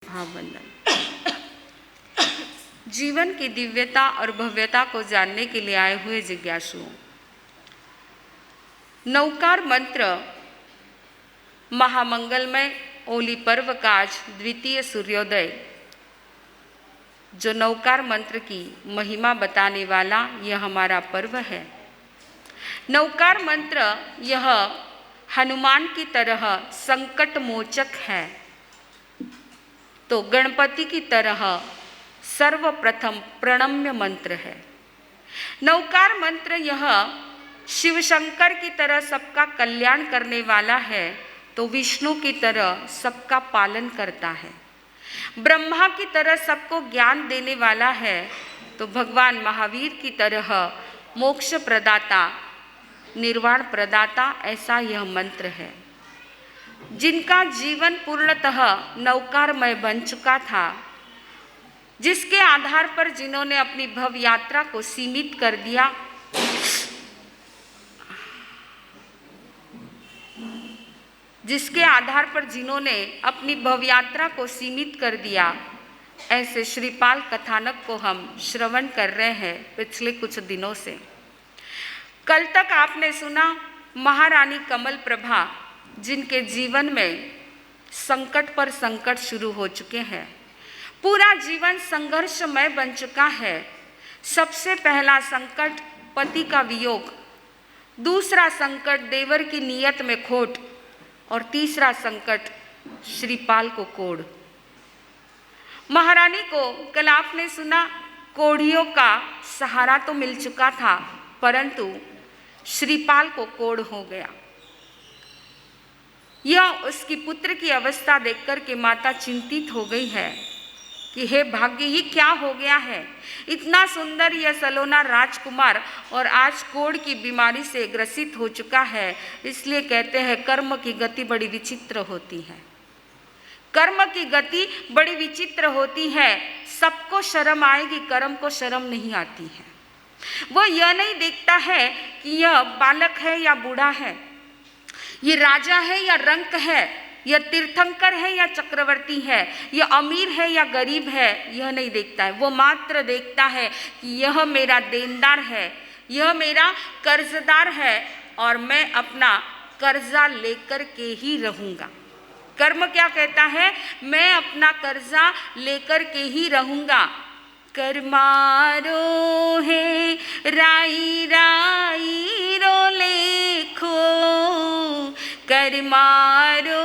भावबंधन। जीवन की दिव्यता और भव्यता को जानने के लिए आए हुए जिज्ञासुओं, नवकार मंत्र महामंगलमय होली पर्व का आज द्वितीय सूर्योदय, जो नवकार मंत्र की महिमा बताने वाला यह हमारा पर्व है। नवकार मंत्र यह हनुमान की तरह संकट मोचक है, तो गणपति की तरह सर्वप्रथम प्रणम्य मंत्र है। नवकार मंत्र यह शिव शंकर की तरह सबका कल्याण करने वाला है, तो विष्णु की तरह सबका पालन करता है। ब्रह्मा की तरह सबको ज्ञान देने वाला है, तो भगवान महावीर की तरह मोक्ष प्रदाता, निर्वाण प्रदाता, ऐसा यह मंत्र है। जिनका जीवन पूर्णतः नवकारमय बन चुका था, जिसके आधार पर जिन्होंने अपनी भव यात्रा को सीमित कर दिया, जिसके आधार पर जिन्होंने अपनी भव यात्रा को सीमित कर दिया, ऐसे श्रीपाल कथानक को हम श्रवण कर रहे हैं पिछले कुछ दिनों से। कल तक आपने सुना महारानी कमल प्रभा, जिनके जीवन में संकट पर संकट शुरू हो चुके हैं, पूरा जीवन संघर्षमय बन चुका है। सबसे पहला संकट पति का वियोग, दूसरा संकट देवर की नीयत में खोट, और तीसरा संकट श्रीपाल को कोढ़। महारानी को कल आपने सुना कोढ़ियों का सहारा तो मिल चुका था, परंतु श्रीपाल को कोढ़ हो गया। यह उसकी पुत्र की अवस्था देखकर के माता चिंतित हो गई है कि हे भाग्य, ये क्या हो गया है। इतना सुंदर यह सलोना राजकुमार और आज कोढ़ की बीमारी से ग्रसित हो चुका है। इसलिए कहते हैं कर्म की गति बड़ी विचित्र होती है। कर्म की गति बड़ी विचित्र होती है। सबको शर्म आएगी, कर्म को शर्म नहीं आती है। वो यह नहीं देखता है कि यह बालक है या बूढ़ा है, ये राजा है या रंक है, यह तीर्थंकर है या चक्रवर्ती है, यह अमीर है या गरीब है, यह नहीं देखता है। वो मात्र देखता है कि यह मेरा देनदार है, यह मेरा कर्जदार है, और मैं अपना कर्जा लेकर के ही रहूँगा। कर्म क्या कहता है? मैं अपना कर्जा लेकर के ही रहूँगा। कर्मारो है राई राई रो लेखो, कर्मारो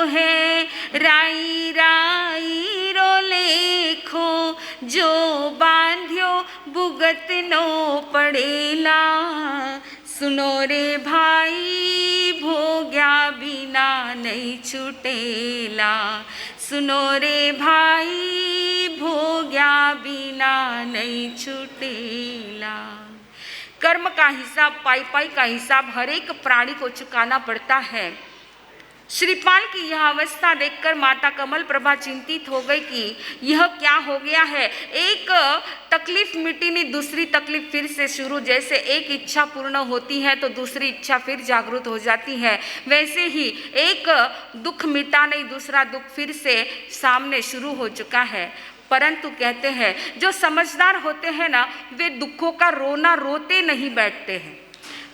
है राई राई रो लेखो, जो बांध्यो भुगतनो पड़ेला, सुनो रे भाई भोग्या बिना नहीं छूटेला, सुनो रे भाई भोग्या बिना नहीं छूटेला। कर्म का हिसाब, पाई पाई का हिसाब हर एक प्राणी को चुकाना पड़ता है। श्रीपाल की यह अवस्था देखकर माता कमल प्रभा चिंतित हो गई कि यह क्या हो गया है। एक तकलीफ मिटी नहीं, दूसरी तकलीफ फिर से शुरू। जैसे एक इच्छा पूर्ण होती है तो दूसरी इच्छा फिर जागृत हो जाती है, वैसे ही एक दुख मिटा नहीं, दूसरा दुख फिर से सामने शुरू हो चुका है। परंतु कहते हैं जो समझदार होते हैं ना, वे दुखों का रोना रोते नहीं बैठते हैं,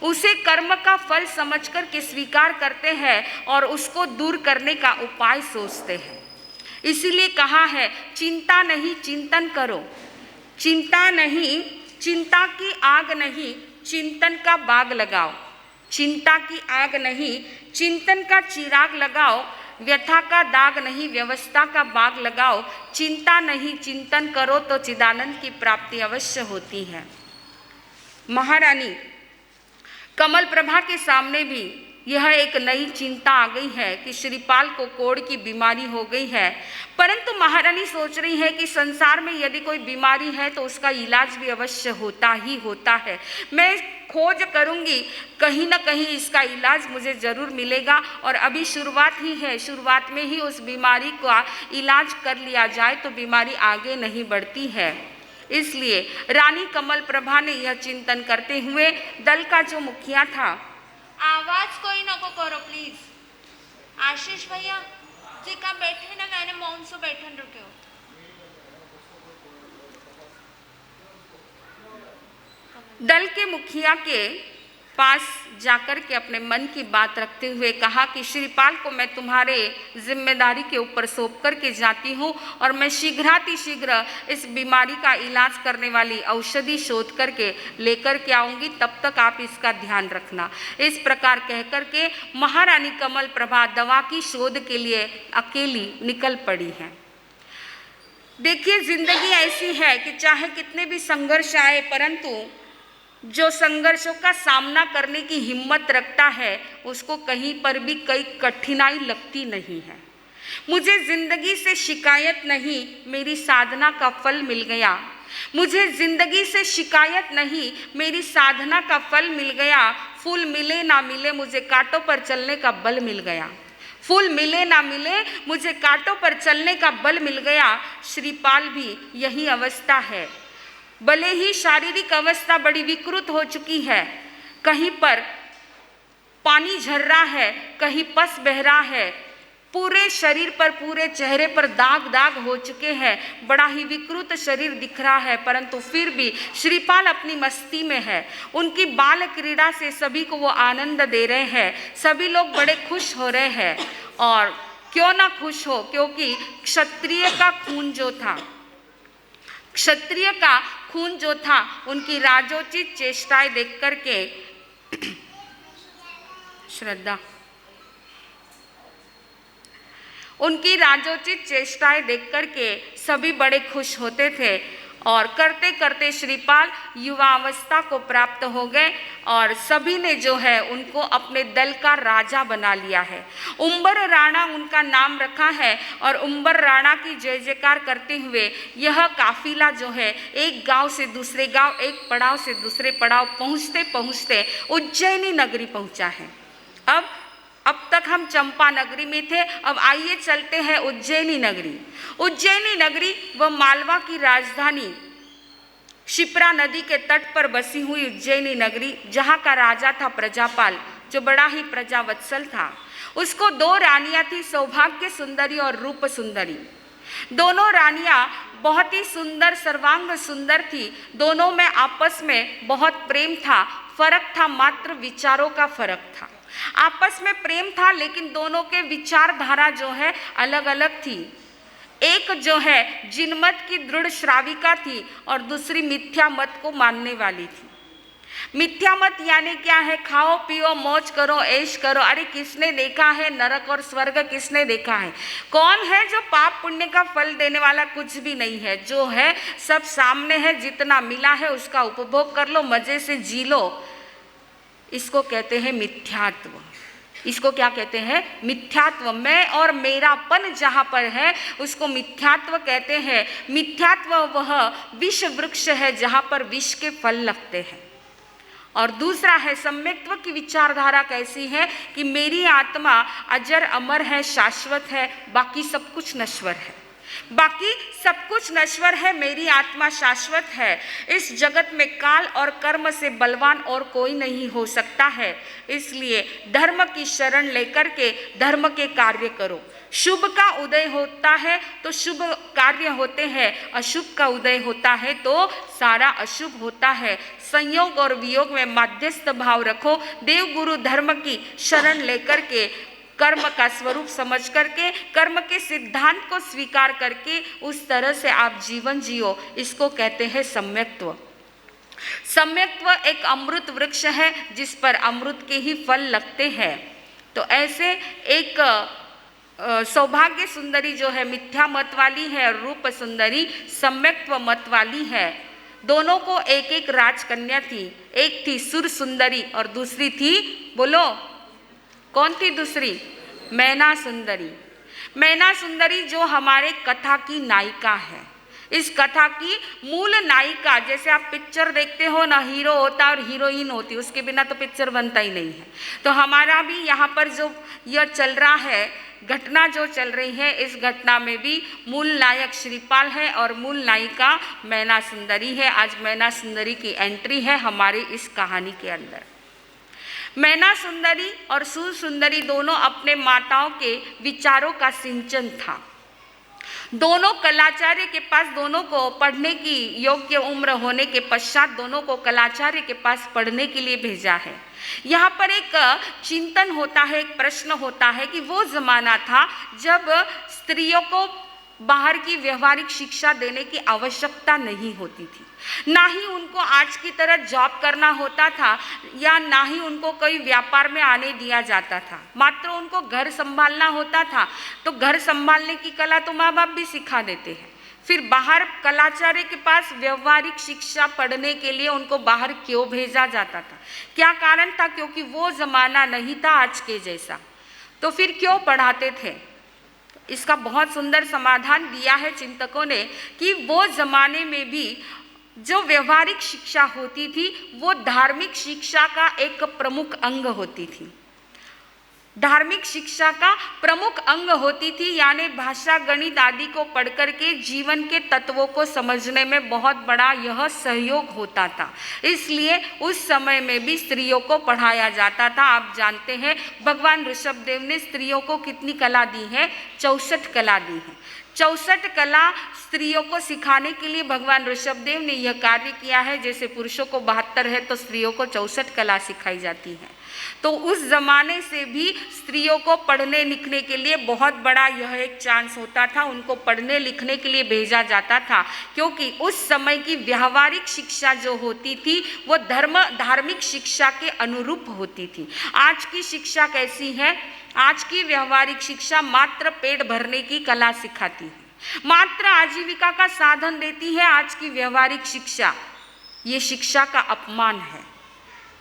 उसे कर्म का फल समझकर के स्वीकार करते हैं और उसको दूर करने का उपाय सोचते हैं। इसीलिए कहा है चिंता नहीं चिंतन करो, चिंता नहीं, चिंता की आग नहीं, चिंतन का बाग लगाओ, चिंता की आग नहीं, चिंतन का चिराग लगाओ, व्यथा का दाग नहीं, व्यवस्था का बाग लगाओ, चिंता नहीं चिंतन करो तो चिदानंद की प्राप्ति अवश्य होती है। महारानी कमल प्रभा के सामने भी यह एक नई चिंता आ गई है कि श्रीपाल को कोढ़ की बीमारी हो गई है। परंतु महारानी सोच रही है कि संसार में यदि कोई बीमारी है तो उसका इलाज भी अवश्य होता ही होता है। मैं खोज करूंगी, कहीं ना कहीं इसका इलाज मुझे जरूर मिलेगा, और अभी शुरुआत ही है, शुरुआत में ही उस बीमारी का इलाज कर लिया जाए तो बीमारी आगे नहीं बढ़ती है। इसलिए रानी कमल प्रभा ने यह चिंतन करते हुए दल का जो मुखिया था, आवाज कोई नको करो प्लीज, आशीष भैया, जे का बैठे ना मैंने मौन से बैठन रुके हो। दल के मुखिया के पास जाकर के अपने मन की बात रखते हुए कहा कि श्रीपाल को मैं तुम्हारे जिम्मेदारी के ऊपर सौंप करके जाती हूँ और मैं शीघ्र इस बीमारी का इलाज करने वाली औषधि शोध करके लेकर के आऊँगी, तब तक आप इसका ध्यान रखना। इस प्रकार कह करके महारानी कमल प्रभा दवा की शोध के लिए अकेली निकल पड़ी हैं। देखिए, जिंदगी ऐसी है कि चाहे कितने भी संघर्ष आए, परंतु जो संघर्षों का सामना करने की हिम्मत रखता है उसको कहीं पर भी कोई कठिनाई लगती नहीं है। मुझे जिंदगी से शिकायत नहीं, मेरी साधना का फल मिल गया। मुझे जिंदगी से शिकायत नहीं, मेरी साधना का फल मिल गया। फूल मिले ना मिले, मुझे कांटों पर चलने का बल मिल गया। फूल मिले ना मिले, मुझे कांटों पर चलने का बल मिल गया। श्रीपाल भी यही अवस्था है। भले ही शारीरिक अवस्था बड़ी विकृत हो चुकी है, कहीं पर पानी झर रहा है, कहीं पस बह रहा है, पूरे शरीर पर, पूरे चेहरे पर दाग दाग हो चुके हैं, बड़ा ही विकृत शरीर दिख रहा है, परंतु फिर भी श्रीपाल अपनी मस्ती में है। उनकी बाल क्रीड़ा से सभी को वो आनंद दे रहे हैं, सभी लोग बड़े खुश हो रहे हैं। और क्यों ना खुश हो, क्योंकि क्षत्रिय का खून जो था, क्षत्रिय का खून जो था, उनकी राजोचित चेष्टाएं देख करके श्रद्धा, उनकी राजोचित चेष्टाएं देख करके सभी बड़े खुश होते थे। और करते करते श्रीपाल युवावस्था को प्राप्त हो गए और सभी ने जो है उनको अपने दल का राजा बना लिया है। उम्बर राणा उनका नाम रखा है और उम्बर राणा की जय जयकार करते हुए यह काफिला जो है एक गांव से दूसरे गांव, एक पड़ाव से दूसरे पड़ाव पहुंचते पहुंचते उज्जैनी नगरी पहुंचा है। अब तक हम चंपा नगरी में थे, अब आइए चलते हैं उज्जैनी नगरी। उज्जैनी नगरी व मालवा की राजधानी शिप्रा नदी के तट पर बसी हुई उज्जैनी नगरी, जहाँ का राजा था प्रजापाल, जो बड़ा ही प्रजावत्सल था। उसको 2 रानियां थी, सौभाग्य सुंदरी और रूप सुंदरी। दोनों रानियां बहुत ही सुंदर, सर्वांग सुंदर थी। दोनों में आपस में बहुत प्रेम था। फर्क था मात्र विचारों का फर्क था। आपस में प्रेम था, लेकिन दोनों के विचारधारा जो है अलग अलग थी। एक जो है जिनमत की दृढ़ श्राविका थी और दूसरी मिथ्या मत को मानने वाली थी। मिथ्या मत यानी क्या है? खाओ पियो मौज करो ऐश करो। अरे किसने देखा है नरक और स्वर्ग? किसने देखा है? कौन है जो पाप पुण्य का फल देने वाला? कुछ भी नहीं है। जो है सब सामने है, जितना मिला है उसका उपभोग कर लो, मजे से जी लो। इसको कहते हैं मिथ्यात्व। इसको क्या कहते हैं? मिथ्यात्व। मैं और मेरापन जहाँ पर है उसको मिथ्यात्व कहते हैं। मिथ्यात्व वह विष वृक्ष है जहाँ पर विष के फल लगते हैं। और दूसरा है सम्यक्त्व की विचारधारा कैसी है कि मेरी आत्मा अजर अमर है, शाश्वत है, बाकी सब कुछ नश्वर है। बाकी सब कुछ नश्वर है, मेरी आत्मा शाश्वत है। इस जगत में काल और कर्म से बलवान और कोई नहीं हो सकता है। इसलिए धर्म की शरण लेकर के धर्म के कार्य करो। शुभ का उदय होता है तो शुभ कार्य होते हैं, अशुभ का उदय होता है तो सारा अशुभ होता है। संयोग और वियोग में मध्यस्थ भाव रखो। देव गुरु धर्म की शरण लेकर के कर्म का स्वरूप समझ करके, कर्म के सिद्धांत को स्वीकार करके उस तरह से आप जीवन जियो। इसको कहते हैं सम्यक्त्व। सम्यक्त्व एक अमृत वृक्ष है जिस पर अमृत के ही फल लगते हैं। तो ऐसे एक सौभाग्य सुंदरी जो है मिथ्या मत वाली है और रूप सुंदरी सम्यक्त्व मत वाली है। दोनों को एक एक राजकन्या थी। एक थी सुर सुंदरी और दूसरी थी, बोलो कौन थी दूसरी? मैना सुंदरी। मैना सुंदरी जो हमारे कथा की नायिका है। इस कथा की मूल नायिका, जैसे आप पिक्चर देखते हो ना, हीरो होता और हीरोइन होती, उसके बिना तो पिक्चर बनता ही नहीं है। तो हमारा भी यहाँ पर जो यह चल रहा है, घटना जो चल रही है, इस घटना में भी मूल नायक श्रीपाल है और मूल नायिका मैना सुंदरी है। आज मैना सुंदरी की एंट्री है हमारी इस कहानी के अंदर। मैना सुंदरी और सुर सुंदरी दोनों अपने माताओं के विचारों का सिंचन था। दोनों कलाचार्य के पास, दोनों को पढ़ने की योग्य उम्र होने के पश्चात दोनों को कलाचार्य के पास पढ़ने के लिए भेजा है। यहाँ पर एक चिंतन होता है, एक प्रश्न होता है कि वो जमाना था जब स्त्रियों को बाहर की व्यवहारिक शिक्षा देने की आवश्यकता नहीं होती थी, ना ही उनको आज की तरह जॉब करना होता था या ना ही उनको कोई व्यापार में आने दिया जाता था, मात्र उनको घर संभालना होता था। तो घर संभालने की कला तो माँ बाप भी सिखा देते हैं, फिर बाहर कलाचार्य के पास व्यवहारिक शिक्षा पढ़ने के लिए उनको बाहर क्यों भेजा जाता था? क्या कारण था? क्योंकि वो जमाना नहीं था आज के जैसा, तो फिर क्यों पढ़ाते थे? इसका बहुत सुंदर समाधान दिया है चिंतकों ने कि वो जमाने में भी जो व्यवहारिक शिक्षा होती थी वो धार्मिक शिक्षा का एक प्रमुख अंग होती थी। धार्मिक शिक्षा का प्रमुख अंग होती थी, यानी भाषा, गणित आदि को पढ़ कर के जीवन के तत्वों को समझने में बहुत बड़ा यह सहयोग होता था। इसलिए उस समय में भी स्त्रियों को पढ़ाया जाता था। आप जानते हैं भगवान ऋषभदेव ने स्त्रियों को कितनी कला दी है? 64 कला दी है। 64 कला स्त्रियों को सिखाने के लिए भगवान ऋषभदेव ने यह कार्य किया है। जैसे पुरुषों को 72 है तो स्त्रियों को 64 कला सिखाई जाती है। तो उस जमाने से भी स्त्रियों को पढ़ने लिखने के लिए बहुत बड़ा यह एक चांस होता था, उनको पढ़ने लिखने के लिए भेजा जाता था, क्योंकि उस समय की व्यवहारिक शिक्षा जो होती थी वो धार्मिक शिक्षा के अनुरूप होती थी। आज की शिक्षा कैसी है? आज की व्यवहारिक शिक्षा मात्र पेट भरने की कला सिखाती है, मात्र आजीविका का साधन देती है। आज की व्यवहारिक शिक्षा, ये शिक्षा का अपमान है,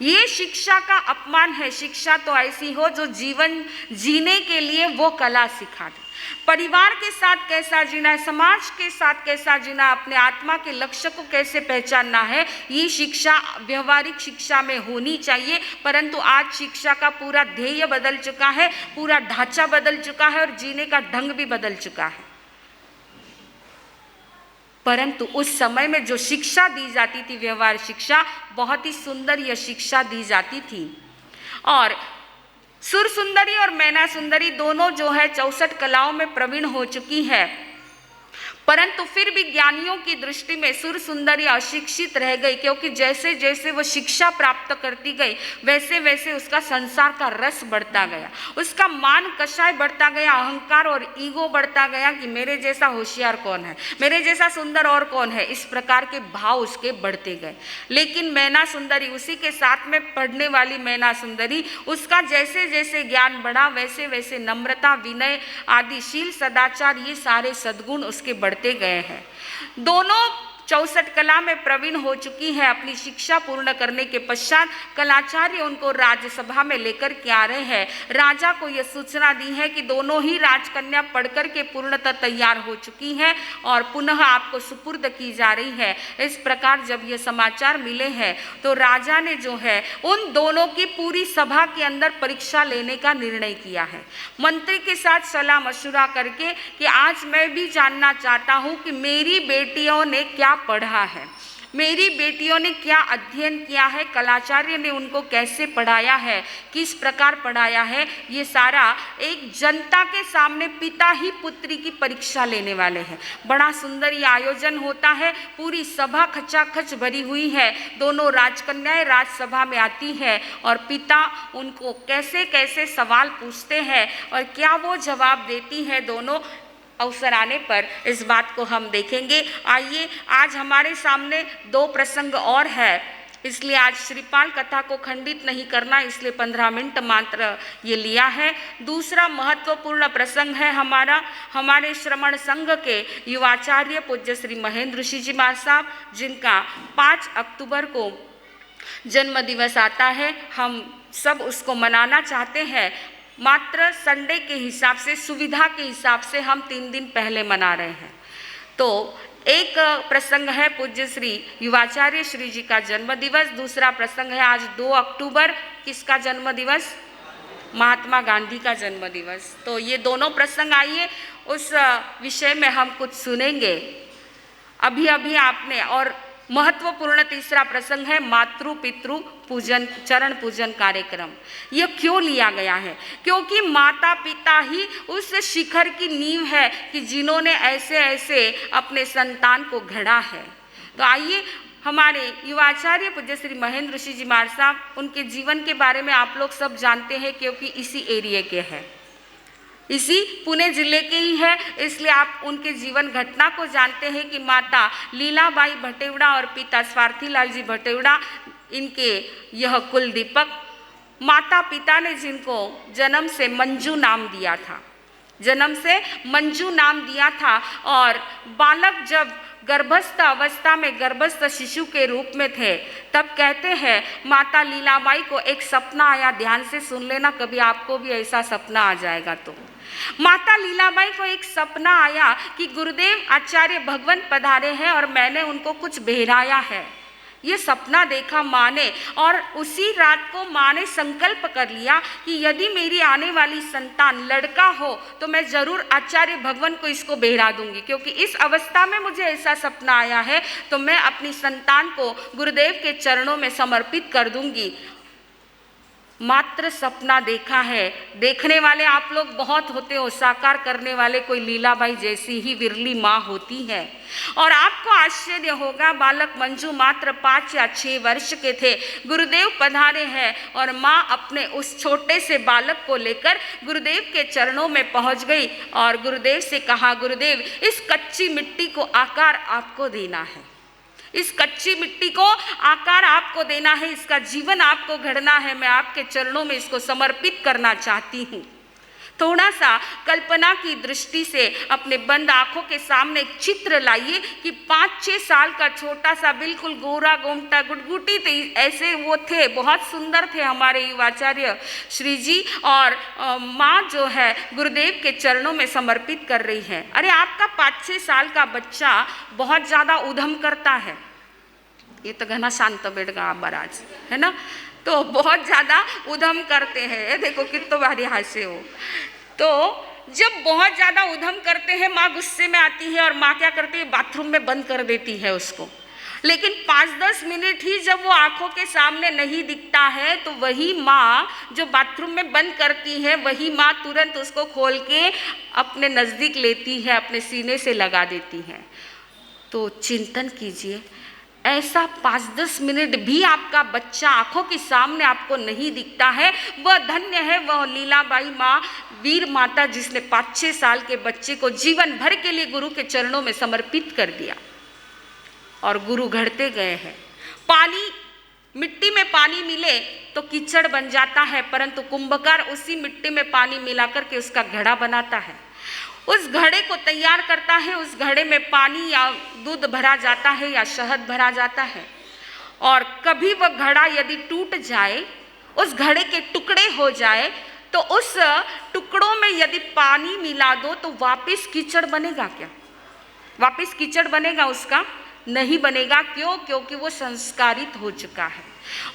ये शिक्षा का अपमान है। शिक्षा तो ऐसी हो जो जीवन जीने के लिए वो कला सिखा दे। परिवार के साथ कैसा जीना है, समाज के साथ कैसा जीना, अपने आत्मा के लक्ष्य को कैसे पहचानना है, ये शिक्षा व्यवहारिक शिक्षा में होनी चाहिए। परंतु आज शिक्षा का पूरा ध्येय बदल चुका है, पूरा ढांचा बदल चुका है और जीने का ढंग भी बदल चुका है। परंतु उस समय में जो शिक्षा दी जाती थी, व्यवहार शिक्षा, बहुत ही सुंदर यह शिक्षा दी जाती थी। और सुर सुंदरी और मैना सुंदरी दोनों जो है 64 कलाओं में प्रवीण हो चुकी है, परंतु फिर भी ज्ञानियों की दृष्टि में सुर सुंदरी अशिक्षित रह गई, क्योंकि जैसे जैसे वो शिक्षा प्राप्त करती गई वैसे वैसे उसका संसार का रस बढ़ता गया, उसका मान कषाय बढ़ता गया, अहंकार और ईगो बढ़ता गया कि मेरे जैसा होशियार कौन है, मेरे जैसा सुंदर और कौन है। इस प्रकार के भाव उसके बढ़ते गए। लेकिन मैना सुंदरी, उसी के साथ में पढ़ने वाली मैना सुंदरी, उसका जैसे जैसे ज्ञान बढ़ा वैसे वैसे नम्रता, विनय आदि, शील, सदाचार, ये सारे सद्गुण उसके बढ़ते गए हैं। दोनों 64 कला में प्रवीण हो चुकी है। अपनी शिक्षा पूर्ण करने के पश्चात कलाचार्य उनको राज्यसभा में लेकर के आ रहे हैं। राजा को यह सूचना दी है कि दोनों ही राजकन्या पढ़कर के पूर्णतः तैयार हो चुकी हैं और पुनः आपको सुपुर्द की जा रही है। इस प्रकार जब ये समाचार मिले हैं तो राजा ने जो है उन दोनों की पूरी सभा के अंदर परीक्षा लेने का निर्णय किया है। मंत्री के साथ सलाह मशुरा करके कि आज मैं भी जानना चाहता हूँ कि मेरी बेटियों ने क्या पढ़ा है, मेरी बेटियों ने क्या अध्ययन किया है, कलाचार्य ने उनको कैसे पढ़ाया है, किस प्रकार पढ़ाया है। ये सारा एक जनता के सामने पिता ही पुत्री की परीक्षा लेने वाले हैं। बड़ा सुंदर ये आयोजन होता है। पूरी सभा खचाखच भरी हुई है। दोनों राजकन्याएं राजसभा में आती हैं और पिता उनको कैसे कैसे सवाल पूछते हैं और क्या वो जवाब देती हैं। दोनों अवसर आने पर इस बात को हम देखेंगे। आइए, आज हमारे सामने 2 प्रसंग और है, इसलिए आज श्रीपाल कथा को खंडित नहीं करना, इसलिए 15 मिनट मात्र ये लिया है। दूसरा महत्वपूर्ण प्रसंग है हमारे श्रमण संघ के युवाचार्य पूज्य श्री महेंद्र ऋषि जी महाराज साहब, जिनका 5 अक्टूबर को जन्म दिवस आता है। हम सब उसको मनाना चाहते हैं, मात्र संडे के हिसाब से, सुविधा के हिसाब से हम 3 दिन पहले मना रहे हैं। तो एक प्रसंग है पूज्य श्री युवाचार्य श्री जी का जन्म दिवस। दूसरा प्रसंग है आज 2 अक्टूबर, किसका जन्म दिवस? महात्मा गांधी का जन्म दिवस। तो ये दोनों प्रसंग, आइए उस विषय में हम कुछ सुनेंगे। अभी अभी आपने, और महत्वपूर्ण तीसरा प्रसंग है मातृ पितृ पूजन, चरण पूजन कार्यक्रम। यह क्यों लिया गया है? क्योंकि माता पिता ही उस शिखर की नींव है कि जिन्होंने ऐसे ऐसे अपने संतान को गढ़ा है। तो आइए हमारे युवाचार्य पूज्य श्री महेंद्र ऋषि जी महाराज साहब, उनके जीवन के बारे में आप लोग सब जानते हैं क्योंकि इसी एरिया के हैं, इसी पुणे जिले के ही है, इसलिए आप उनके जीवन घटना को जानते हैं कि माता लीलाबाई भटेवड़ा और पिता स्वार्थीलाल जी भटेवड़ा, इनके यह कुल दीपक। माता पिता ने जिनको जन्म से मंजू नाम दिया था, जन्म से मंजू नाम दिया था, और बालक जब गर्भस्थ अवस्था में गर्भस्थ शिशु के रूप में थे तब कहते हैं माता लीलाबाई को एक सपना आया। ध्यान से सुन लेना, कभी आपको भी ऐसा सपना आ जाएगा तो। माता लीलाबाई को एक सपना आया कि गुरुदेव आचार्य भगवान पधारे हैं और मैंने उनको कुछ बहराया है। ये सपना देखा माँ ने, और उसी रात को माँ ने संकल्प कर लिया कि यदि मेरी आने वाली संतान लड़का हो तो मैं जरूर आचार्य भगवान को इसको बहरा दूंगी, क्योंकि इस अवस्था में मुझे ऐसा सपना आया है तो मैं अपनी संतान को गुरुदेव के चरणों में समर्पित कर दूंगी। मात्र सपना देखा है, देखने वाले आप लोग बहुत होते हो, साकार करने वाले कोई लीलाबाई जैसी ही विरली माँ होती है। और आपको आश्चर्य होगा, बालक मंजू मात्र 5 या 6 वर्ष के थे, गुरुदेव पधारे हैं और माँ अपने उस छोटे से बालक को लेकर गुरुदेव के चरणों में पहुँच गई और गुरुदेव से कहा, गुरुदेव इस कच्ची मिट्टी को आकार आपको देना है, इस कच्ची मिट्टी को आकार आपको देना है, इसका जीवन आपको गढ़ना है, मैं आपके चरणों में इसको समर्पित करना चाहती हूँ। थोड़ा सा कल्पना की दृष्टि से अपने बंद आंखों के सामने एक चित्र लाइए कि 5-6 साल का छोटा सा बिल्कुल गोरा गोमटा गुटगुटी थे, ऐसे वो थे, बहुत सुंदर थे हमारे युवाचार्य श्री जी, और माँ जो है गुरुदेव के चरणों में समर्पित कर रही है। अरे आपका 5-6 साल का बच्चा बहुत ज़्यादा उधम करता है, ये तो घना शांत बैठ गया महाराज, है ना, तो बहुत ज़्यादा उधम करते हैं। देखो कितने बारी हासे हो। तो जब बहुत ज़्यादा उधम करते हैं माँ गुस्से में आती है और माँ क्या करती है, बाथरूम में बंद कर देती है उसको। लेकिन 5-10 मिनट ही जब वो आंखों के सामने नहीं दिखता है तो वही माँ जो बाथरूम में बंद करती है, वही माँ तुरंत उसको खोल के अपने नज़दीक लेती है, अपने सीने से लगा देती है। तो चिंतन कीजिए, ऐसा 5-10 मिनट भी आपका बच्चा आंखों के सामने आपको नहीं दिखता है, वह धन्य है, वह लीलाबाई माँ, वीर माता, जिसने 5-6 साल के बच्चे को जीवन भर के लिए गुरु के चरणों में समर्पित कर दिया। और गुरु घड़ते गए हैं। पानी, मिट्टी में पानी मिले तो कीचड़ बन जाता है, परंतु कुंभकार उसी मिट्टी में पानी मिलाकर के उसका घड़ा बनाता है, उस घड़े को तैयार करता है। उस घड़े में पानी या दूध भरा जाता है या शहद भरा जाता है, और कभी वह घड़ा यदि टूट जाए, उस घड़े के टुकड़े हो जाए, तो उस टुकड़ों में यदि पानी मिला दो तो वापस कीचड़ बनेगा क्या? वापस कीचड़ बनेगा उसका? नहीं बनेगा। क्यों? क्योंकि वो संस्कारित हो चुका है,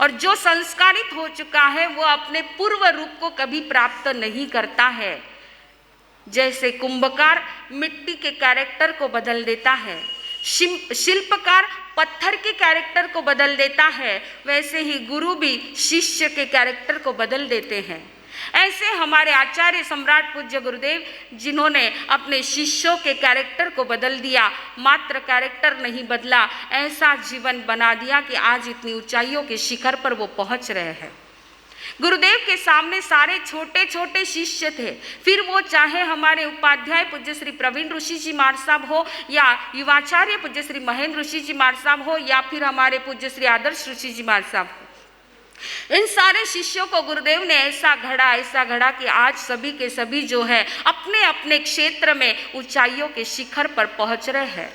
और जो संस्कारित हो चुका है वो अपने पूर्व रूप को कभी प्राप्त नहीं करता है। जैसे कुंभकार मिट्टी के कैरेक्टर को बदल देता है, शिल्पकार पत्थर के कैरेक्टर को बदल देता है, वैसे ही गुरु भी शिष्य के कैरेक्टर को बदल देते हैं। ऐसे हमारे आचार्य सम्राट पूज्य गुरुदेव, जिन्होंने अपने शिष्यों के कैरेक्टर को बदल दिया, मात्र कैरेक्टर नहीं बदला, ऐसा जीवन बना दिया कि आज इतनी ऊंचाइयों के शिखर पर वो पहुंच रहे हैं। गुरुदेव के सामने सारे छोटे छोटे शिष्य थे, फिर वो चाहे हमारे उपाध्याय पूज्य श्री प्रवीण ऋषि जी महाराज साहब हो, या युवाचार्य पूज्य श्री महेंद्र ऋषि जी महाराज साहब हो, या फिर हमारे पूज्य श्री आदर्श ऋषि जी महाराज साहब हो। इन सारे शिष्यों को गुरुदेव ने ऐसा घड़ा कि आज सभी के सभी जो है अपने अपने क्षेत्र में ऊंचाइयों के शिखर पर पहुंच रहे हैं।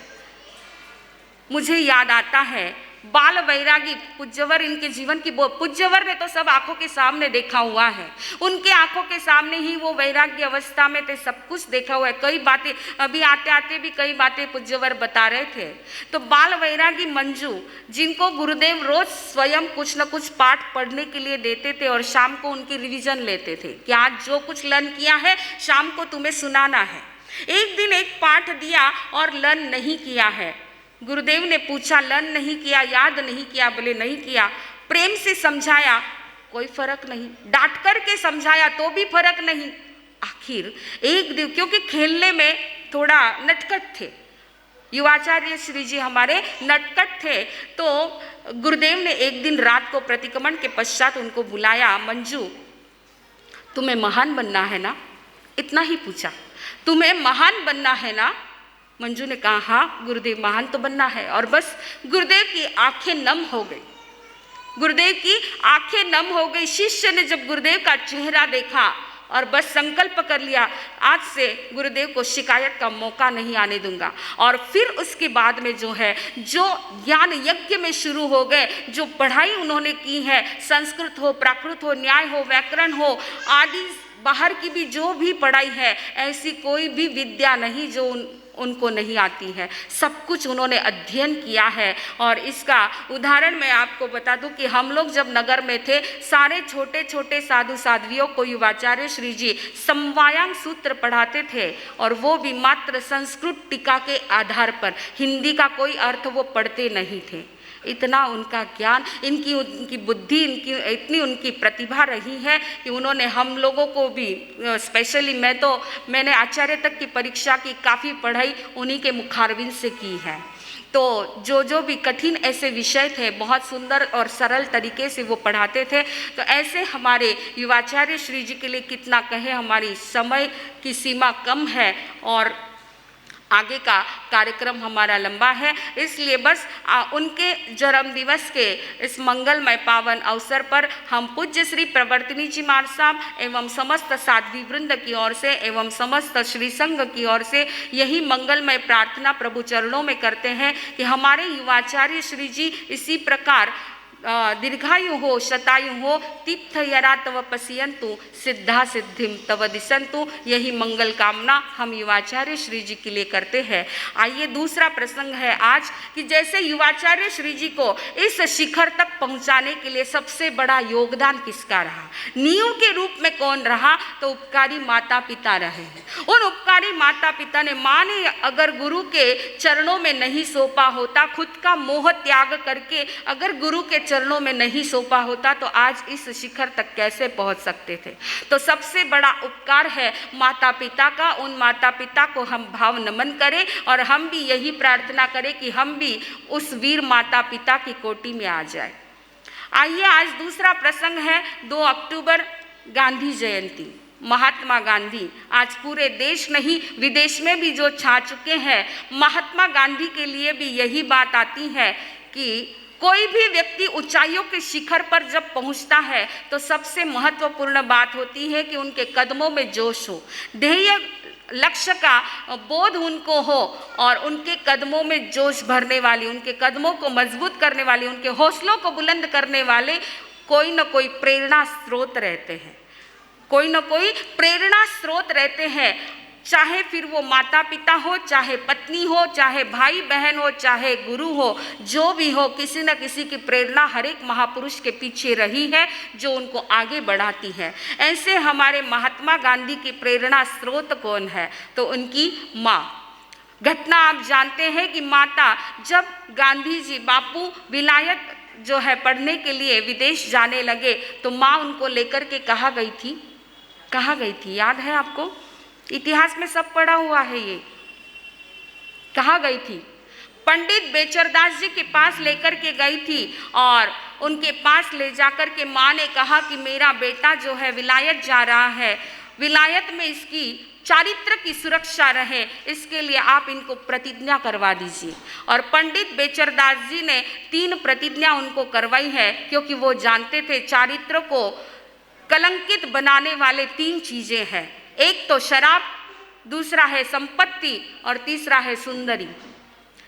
मुझे याद आता है बाल वैरागी पूज्यवर, इनके जीवन की पूज्यवर ने तो सब आंखों के सामने देखा हुआ है, उनके आंखों के सामने ही वो वैराग्य अवस्था में थे, सब कुछ देखा हुआ है। कई बातें अभी आते आते भी कई बातें पूज्यवर बता रहे थे। तो बाल वैरागी मंजू, जिनको गुरुदेव रोज स्वयं कुछ न कुछ पाठ पढ़ने के लिए देते थे और शाम को उनकी रिविजन लेते थे कि आज जो कुछ लर्न किया है शाम को तुम्हें सुनाना है। एक दिन एक पाठ दिया और लर्न नहीं किया है, गुरुदेव ने पूछा, लर्न नहीं किया, याद नहीं किया? बोले नहीं किया। प्रेम से समझाया, कोई फर्क नहीं। डांट कर के समझाया तो भी फर्क नहीं। आखिर एक दिन, क्योंकि खेलने में थोड़ा नटखट थे, युवाचार्य श्री जी हमारे नटखट थे, तो गुरुदेव ने एक दिन रात को प्रतिक्रमण के पश्चात उनको बुलाया, मंजू तुम्हें महान बनना है ना? इतना ही पूछा, तुम्हें महान बनना है ना? मंजू ने कहा हाँ गुरुदेव, महान तो बनना है। और बस गुरुदेव की आंखें नम हो गई, गुरुदेव की आंखें नम हो गई। शिष्य ने जब गुरुदेव का चेहरा देखा और बस संकल्प कर लिया, आज से गुरुदेव को शिकायत का मौका नहीं आने दूंगा। और फिर उसके बाद में जो है, जो ज्ञान यज्ञ में शुरू हो गए, जो पढ़ाई उन्होंने की है, संस्कृत हो, प्राकृत हो, न्याय हो, व्याकरण हो, आदि बाहर की भी जो भी पढ़ाई है, ऐसी कोई भी विद्या नहीं जो उनको नहीं आती है। सब कुछ उन्होंने अध्ययन किया है। और इसका उदाहरण मैं आपको बता दूं कि हम लोग जब नगर में थे, सारे छोटे छोटे साधु साध्वियों को युवाचार्य श्री जी समवायांग सूत्र पढ़ाते थे, और वो भी मात्र संस्कृत टीका के आधार पर। हिंदी का कोई अर्थ वो पढ़ते नहीं थे। इतना उनका ज्ञान, उनकी बुद्धि, इतनी उनकी प्रतिभा रही है कि उन्होंने हम लोगों को भी, स्पेशली मैंने आचार्य तक की परीक्षा की, काफ़ी पढ़ाई उन्हीं के मुखारविंद से की है। तो जो भी कठिन ऐसे विषय थे, बहुत सुंदर और सरल तरीके से वो पढ़ाते थे। तो ऐसे हमारे युवाचार्य श्री जी के लिए कितना कहे, हमारी समय की सीमा कम है और आगे का कार्यक्रम हमारा लंबा है, इसलिए बस उनके जन्म दिवस के इस मंगलमय पावन अवसर पर हम पूज्य श्री प्रवर्तिनी जी महाराज साहब एवं समस्त साध्वी वृंद की ओर से एवं समस्त श्री संघ की ओर से यही मंगलमय प्रार्थना प्रभु चरणों में करते हैं कि हमारे युवाचार्य श्री जी इसी प्रकार दीर्घायु हो, शतायु हो, तीर्थयरा तव पश्यन्तु, सिद्धा सिद्धिम तव दिशन्तु। यही मंगल कामना हम युवाचार्य श्री जी के लिए करते हैं। आइए दूसरा प्रसंग है आज कि जैसे युवाचार्य श्री जी को इस शिखर तक पहुंचाने के लिए सबसे बड़ा योगदान किसका रहा, नींव के रूप में कौन रहा, तो उपकारी माता पिता रहे हैं। उन उपकारी माता पिता ने, माँ ने अगर गुरु के चरणों में नहीं सौंपा होता, खुद का मोह त्याग करके अगर गुरु के चरणों में नहीं सौंपा होता, तो आज इस शिखर तक कैसे पहुंच सकते थे। तो सबसे बड़ा उपकार है माता पिता का। उन माता पिता को हम भाव नमन करें और हम भी यही प्रार्थना करें कि हम भी उस वीर माता पिता की कोटि में आ जाए। आइए आज दूसरा प्रसंग है 2 अक्टूबर गांधी जयंती। महात्मा गांधी आज पूरे देश नहीं विदेश में भी जो छा चुके हैं। महात्मा गांधी के लिए भी यही बात आती है कि कोई भी व्यक्ति ऊंचाइयों के शिखर पर जब पहुंचता है तो सबसे महत्वपूर्ण बात होती है कि उनके कदमों में जोश हो, ध्येय लक्ष्य का बोध उनको हो और उनके कदमों में जोश भरने वाली, उनके कदमों को मजबूत करने वाली, उनके हौसलों को बुलंद करने वाले कोई न कोई प्रेरणा स्रोत रहते हैं, कोई न कोई प्रेरणा स्रोत रहते हैं। चाहे फिर वो माता पिता हो, चाहे पत्नी हो, चाहे भाई बहन हो, चाहे गुरु हो, जो भी हो, किसी न किसी की प्रेरणा हर एक महापुरुष के पीछे रही है जो उनको आगे बढ़ाती है। ऐसे हमारे महात्मा गांधी की प्रेरणा स्रोत कौन है, तो उनकी माँ। घटना आप जानते हैं कि माता, जब गांधी जी बापू विलायत जो है पढ़ने के लिए विदेश जाने लगे तो माँ उनको लेकर के कहाँ गई थी, याद है आपको? इतिहास में सब पढ़ा हुआ है ये। कहाँ गई थी? पंडित बेचरदास जी के पास लेकर के गई थी और उनके पास ले जाकर के माँ ने कहा कि मेरा बेटा जो है विलायत जा रहा है, विलायत में इसकी चारित्र की सुरक्षा रहे, इसके लिए आप इनको प्रतिज्ञा करवा दीजिए। और पंडित बेचरदास जी ने 3 प्रतिज्ञा उनको करवाई है, क्योंकि वो जानते थे चारित्र को कलंकित बनाने वाले 3 चीजें हैं। एक तो शराब, दूसरा है संपत्ति और तीसरा है सुंदरी।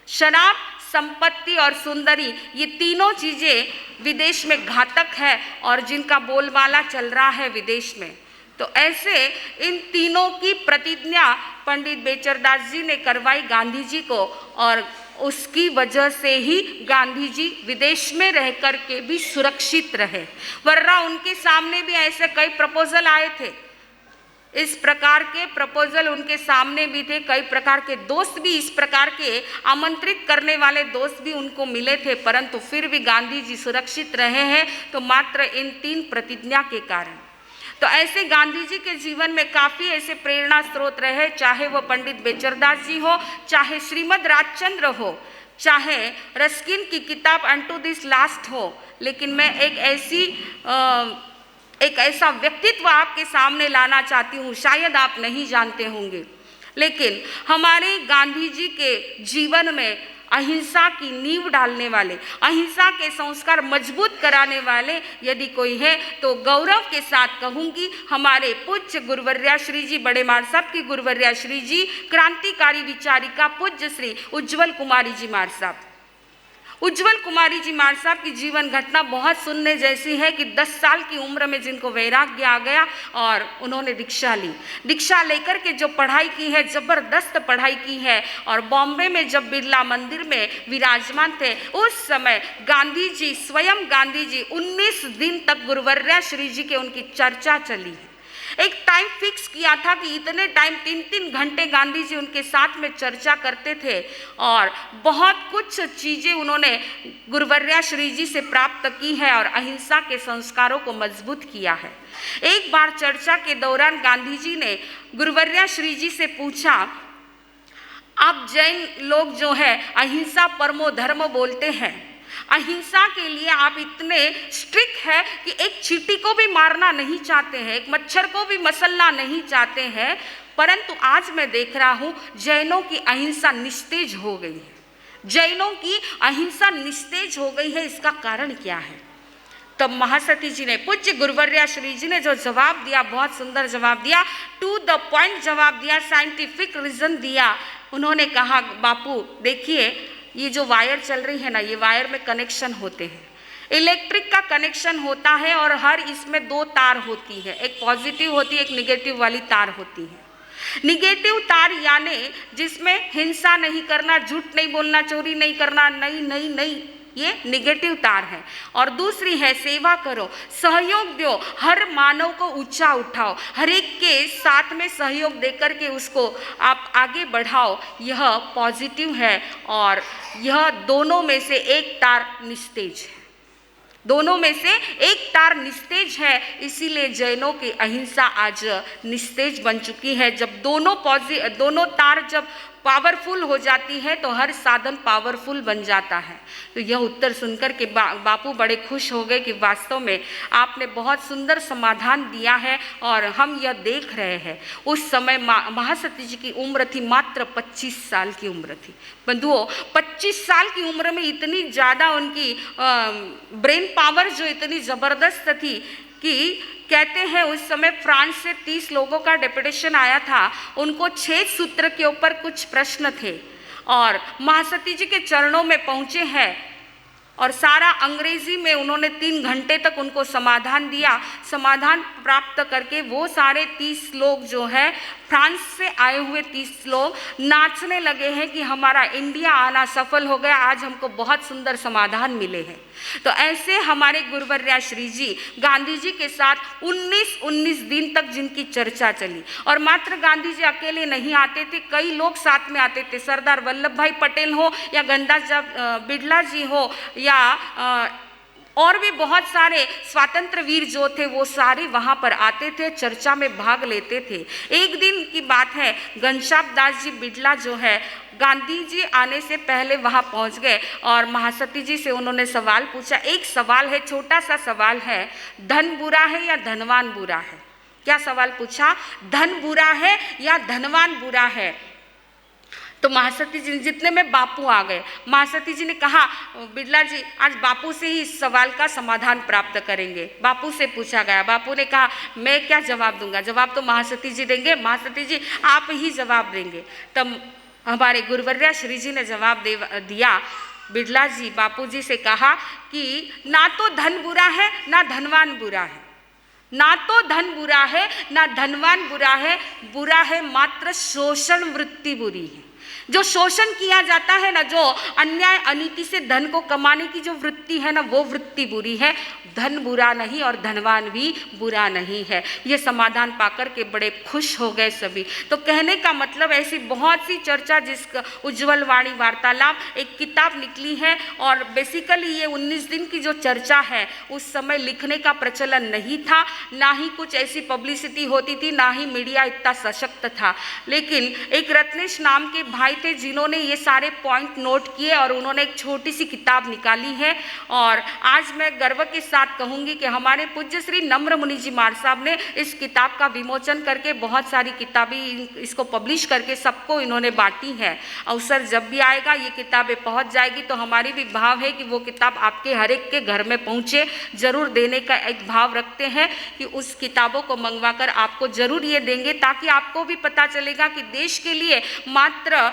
शराब, संपत्ति और सुंदरी, ये तीनों चीजें विदेश में घातक है और जिनका बोलबाला चल रहा है विदेश में। तो ऐसे इन तीनों की प्रतिज्ञा पंडित बेचरदास जी ने करवाई गांधी जी को, और उसकी वजह से ही गांधी जी विदेश में रह कर के भी सुरक्षित रहे। वरना उनके सामने भी ऐसे कई प्रपोजल आए थे, इस प्रकार के प्रपोजल उनके सामने भी थे, कई प्रकार के दोस्त भी, इस प्रकार के आमंत्रित करने वाले दोस्त भी उनको मिले थे, परंतु फिर भी गांधी जी सुरक्षित रहे हैं तो मात्र इन 3 प्रतिज्ञा के कारण। तो ऐसे गांधी जी के जीवन में काफ़ी ऐसे प्रेरणा स्रोत रहे, चाहे वो पंडित बेचरदास जी हो, चाहे श्रीमद राजचंद्र हो, चाहे रस्किन की किताब अनटू दिस लास्ट हो। लेकिन मैं एक ऐसा व्यक्तित्व आपके सामने लाना चाहती हूँ, शायद आप नहीं जानते होंगे, लेकिन हमारे गांधी जी के जीवन में अहिंसा की नींव डालने वाले, अहिंसा के संस्कार मजबूत कराने वाले यदि कोई है तो गौरव के साथ कहूँगी हमारे पूज्य गुरुवर्या श्री जी, बड़े मार साहब की गुरुवर्या श्री जी, क्रांतिकारी विचारिका पूज्य श्री उज्जवल कुमारी जी मार साहब। उज्जवल कुमारी जी मार साहब की जीवन घटना बहुत सुनने जैसी है कि 10 साल की उम्र में जिनको वैराग्य आ गया और उन्होंने दीक्षा ली। दीक्षा लेकर के जो पढ़ाई की है, ज़बरदस्त पढ़ाई की है, और बॉम्बे में जब बिरला मंदिर में विराजमान थे उस समय गांधी जी, स्वयं गांधी जी 19 दिन तक गुरुवर्या श्री जी के उनकी चर्चा चली है। एक टाइम फिक्स किया था कि इतने टाइम 3-3 घंटे गांधी जी उनके साथ में चर्चा करते थे और बहुत कुछ चीज़ें उन्होंने गुरुवर्या श्री जी से प्राप्त की है और अहिंसा के संस्कारों को मजबूत किया है। एक बार चर्चा के दौरान गांधी जी ने गुरुवर्या श्री जी से पूछा, आप जैन लोग जो है अहिंसा परमो धर्म बोलते हैं, अहिंसा के लिए आप इतने स्ट्रिक्ट है कि एक चींटी को भी मारना नहीं चाहते हैं, एक मच्छर को भी मसलना नहीं चाहते हैं, परंतु आज मैं देख रहा हूँ जैनों की अहिंसा निस्तेज हो गई है। जैनों की अहिंसा निस्तेज हो गई है, इसका कारण क्या है? तब महासती जी ने, पूज्य गुरुवर्या श्री जी ने जो जवाब दिया, बहुत सुंदर जवाब दिया, टू द पॉइंट जवाब दिया, साइंटिफिक रीजन दिया। उन्होंने कहा, बापू देखिए ये जो वायर चल रही है ना, ये वायर में कनेक्शन होते हैं, इलेक्ट्रिक का कनेक्शन होता है और हर इसमें 2 तार होती है, एक पॉजिटिव होती है, एक निगेटिव वाली तार होती है। निगेटिव तार यानी जिसमें हिंसा नहीं करना, झूठ नहीं बोलना, चोरी नहीं करना, नहीं, ये निगेटिव तार है। और दूसरी है सेवा करो, सहयोग दो, हर मानव को ऊंचा उठाओ, हर एक के साथ में सहयोग देकर के उसको आप आगे बढ़ाओ, यह पॉजिटिव है। और यह दोनों में से एक तार निस्तेज है, दोनों में से एक तार निस्तेज है, इसीलिए जैनों की अहिंसा आज निस्तेज बन चुकी है। जब दोनों तार जब पावरफुल हो जाती है तो हर साधन पावरफुल बन जाता है। तो यह उत्तर सुनकर के बापू बड़े खुश हो गए कि वास्तव में आपने बहुत सुंदर समाधान दिया है और हम यह देख रहे हैं। उस समय महासती जी की उम्र थी मात्र 25 साल की उम्र थी। बंधुओं, 25 साल की उम्र में इतनी ज़्यादा उनकी ब्रेन पावर जो इतनी ज़बरदस्त थी कि कहते हैं उस समय फ्रांस से 30 लोगों का डेपुटेशन आया था, उनको 6 सूत्र के ऊपर कुछ प्रश्न थे और महासती जी के चरणों में पहुँचे हैं और सारा अंग्रेजी में उन्होंने 3 घंटे तक उनको समाधान दिया। समाधान प्राप्त करके वो सारे 30 लोग जो है, फ्रांस से आए हुए 30 लोग नाचने लगे हैं कि हमारा इंडिया आना सफल हो गया, आज हमको बहुत सुंदर समाधान मिले हैं। तो ऐसे हमारे गुरुवर्या श्री जी गांधी जी के साथ 19 दिन तक जिनकी चर्चा चली। और मात्र गांधी जी अकेले नहीं आते थे, कई लोग साथ में आते थे। सरदार वल्लभ भाई पटेल हो या गंगा बिड़ला जी हो या और भी बहुत सारे स्वतंत्र वीर जो थे वो सारे वहाँ पर आते थे, चर्चा में भाग लेते थे। एक दिन की बात है, घनश्याम दास जी बिड़ला जो है गांधी जी आने से पहले वहाँ पहुँच गए और महासती जी से उन्होंने सवाल पूछा। एक सवाल है, छोटा सा सवाल है, धन बुरा है या धनवान बुरा है? क्या सवाल पूछा? धन बुरा है या धनवान बुरा है? तो महासती जी, जितने में बापू आ गए, महासती जी ने कहा, बिड़ला जी आज बापू से ही इस सवाल का समाधान प्राप्त करेंगे। बापू से पूछा गया, बापू ने कहा मैं क्या जवाब दूंगा, जवाब तो महासती जी देंगे, महासती जी आप ही जवाब देंगे। तब हमारे गुरुवर्या श्री जी ने जवाब दिया, बिड़ला जी बापू जी से कहा कि ना तो धन बुरा है ना धनवान बुरा है, ना तो धन बुरा है ना धनवान बुरा है, बुरा है मात्र शोषण वृत्ति बुरी है। जो शोषण किया जाता है ना, जो अन्याय अनीति से धन को कमाने की जो वृत्ति है ना, वो वृत्ति बुरी है। धन बुरा नहीं और धनवान भी बुरा नहीं है। ये समाधान पाकर के बड़े खुश हो गए सभी। तो कहने का मतलब ऐसी बहुत सी चर्चा, जिसका उज्ज्वल वाणी वार्तालाप एक किताब निकली है। और बेसिकली ये 19 दिन की जो चर्चा है, उस समय लिखने का प्रचलन नहीं था, ना ही कुछ ऐसी पब्लिसिटी होती थी, ना ही मीडिया इतना सशक्त था। लेकिन एक रत्नेश नाम के भाई थे जिन्होंने ये सारे पॉइंट नोट किए और उन्होंने एक छोटी सी किताब निकाली है। और आज मैं गर्व के साथ कहूँगी कि हमारे पूज्य श्री नम्र मुनि जी मार साहब ने इस किताब का विमोचन करके बहुत सारी किताबें इसको पब्लिश करके सबको इन्होंने बांटी है। अवसर जब भी आएगा ये किताबें पहुंच जाएगी, तो हमारी भी भाव है कि वो किताब आपके हर एक के घर में पहुंचे। जरूर देने का एक भाव रखते हैं कि उस किताबों को मंगवाकर आपको जरूर ये देंगे, ताकि आपको भी पता चलेगा कि देश के लिए मात्र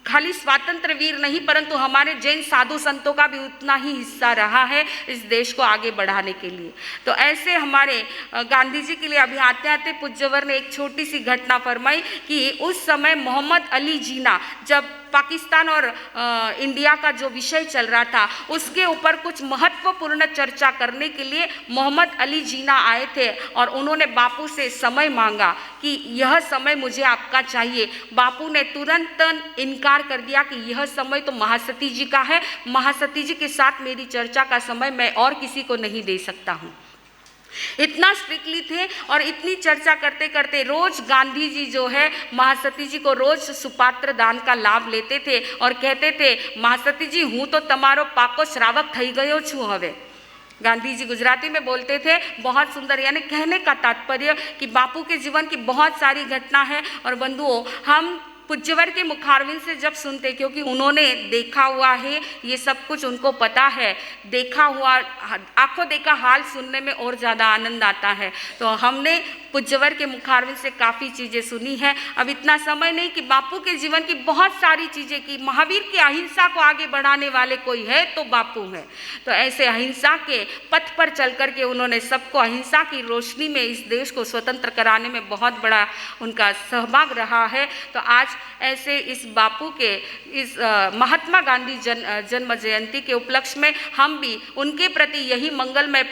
खाली स्वातंत्र वीर नहीं, परंतु हमारे जैन साधु संतों का भी उतना ही हिस्सा रहा है इस देश को आगे बढ़ाने के लिए। तो ऐसे हमारे गांधी जी के लिए अभी आते आते पूज्यवर ने एक छोटी सी घटना फरमाई कि उस समय मोहम्मद अली जीना, जब पाकिस्तान और इंडिया का जो विषय चल रहा था, उसके ऊपर कुछ महत्वपूर्ण चर्चा करने के लिए मोहम्मद अली जीना आए थे और उन्होंने बापू से समय मांगा कि यह समय मुझे आपका चाहिए। बापू ने तुरंत इनकार कर दिया कि यह समय तो महासती जी का है, महासती जी के साथ मेरी चर्चा का समय मैं और किसी को नहीं दे सकता हूँ। इतना स्ट्रिक्टली थे। और इतनी चर्चा करते करते रोज गांधी जी जो है महासती जी को रोज सुपात्र दान का लाभ लेते थे और कहते थे, महासती जी हूँ तो तमारो पाको श्रावक थई गयो छूं हवे। गांधी जी गुजराती में बोलते थे, बहुत सुंदर। यानी कहने का तात्पर्य कि बापू के जीवन की बहुत सारी घटना है। और बंधुओं, हम पूज्यवर के मुखारविंद से जब सुनते, क्योंकि उन्होंने देखा हुआ है, ये सब कुछ उनको पता है, देखा हुआ आंखों देखा हाल सुनने में और ज़्यादा आनंद आता है। तो हमने पूज्यवर के मुखारविंद से काफ़ी चीज़ें सुनी हैं। अब इतना समय नहीं कि बापू के जीवन की बहुत सारी चीज़ें की। महावीर की अहिंसा को आगे बढ़ाने वाले कोई है तो बापू है। तो ऐसे अहिंसा के पथ पर चल कर के उन्होंने सबको अहिंसा की रोशनी में इस देश को स्वतंत्र कराने में बहुत बड़ा उनका सहभाग रहा है। तो आज ऐसे इस बापू के इस महात्मा गांधी जन्म जयंती के उपलक्ष्य में हम भी उनके प्रति यही मंगलमय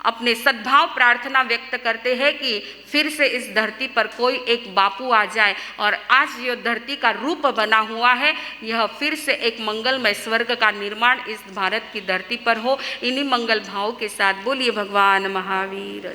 अपने सद्भाव प्रार्थना व्यक्त करते हैं कि फिर से इस धरती पर कोई एक बापू आ जाए और आज ये धरती का रूप बना हुआ है, यह फिर से एक मंगलमय स्वर्ग का निर्माण इस भारत की धरती पर हो। इन्हीं मंगल भावों के साथ बोलिए भगवान महावीर।